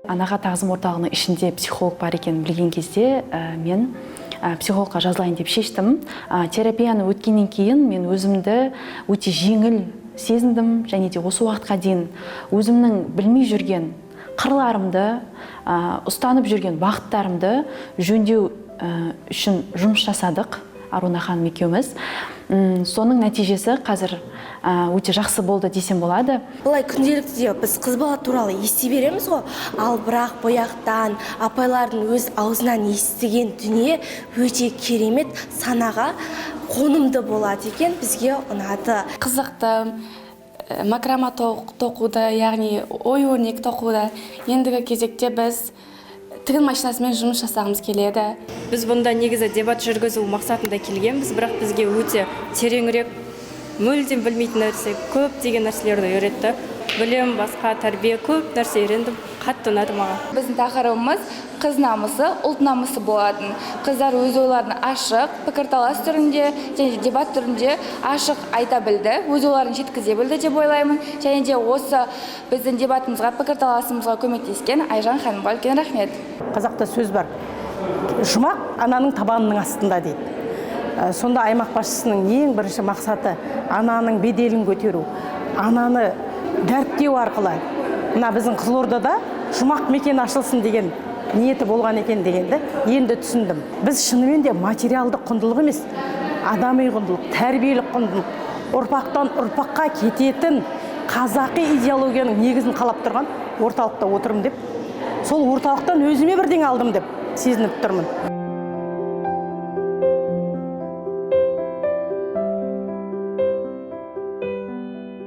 анаға тағзым орталығының ішінде психолог бар екенін білген кезде мен психологқа жазылайын деп шештім. Терапияны өткеннен кейін мен өзімді өте жеңіл сезіндім, және де осы уақытқа дейін өзімнің білмей жүрген қырларымды, ұстанып жүрген бағыттарымды жөндеу үшін жұмыс жасадық, Аруна ханым екеуміз. Соның нәтижесі қазір өте жақсы болды десем болады. Бұлай күнделікті біз қыз бала туралы ести береміз ғой, ал бірақ бояқтан, апайлардың өз аузынан естіген дүние өте керемет, санаға қонымды болады екен, бізге ұнады. Қызықты, макрама тоқуды, яғни ою-өрнек тоқуды. Ендігі кезекте біз тігін машинасымен жұмыс жасағымыз келеді. Біз бұнда негізі дебат жүргізу мақсатында келгенбіз, бірақ бізге өте тереңірек, мүлдем білмейтін нәрсе, көп деген нәрселерді үйретті. Білім, басқа, тәрбие, көп нәрсе үйрендім, қатты ұнады маған. Біздің тақырыбымыз қыз намысы, ұлт намысы болатын. Қыздар өз ойларын ашық, пікірталас түрінде және дебат түрінде ашық айта білді, өз ойларын жеткізе білді деп ойлаймын. Және де осы біздің дебатымызға, пікірталасымызға көмектескен Айжан ханымға үлкен рахмет. Қазақта сөз бар, жұмақ ананың табанының астында дейді. Сонда аймақ басшысының ең бірінші мақсаты ананың беделін көтеру, ананы дәріптеу арқылы. Мына біздің Қызылордада жұмақ мекен ашылсын деген ниеті болған екен дегенді енді түсіндім. Біз шынымен де материалдық құндылық емес, адами құндылық, тәрбиелік құндылық, ұрпақтан ұрпаққа кететін қазақи идеологияның негізін қалап тұрған орталықта отырмын деп, сол орталықтан өзіме бірдеңе алдым деп сезініп тұрмын.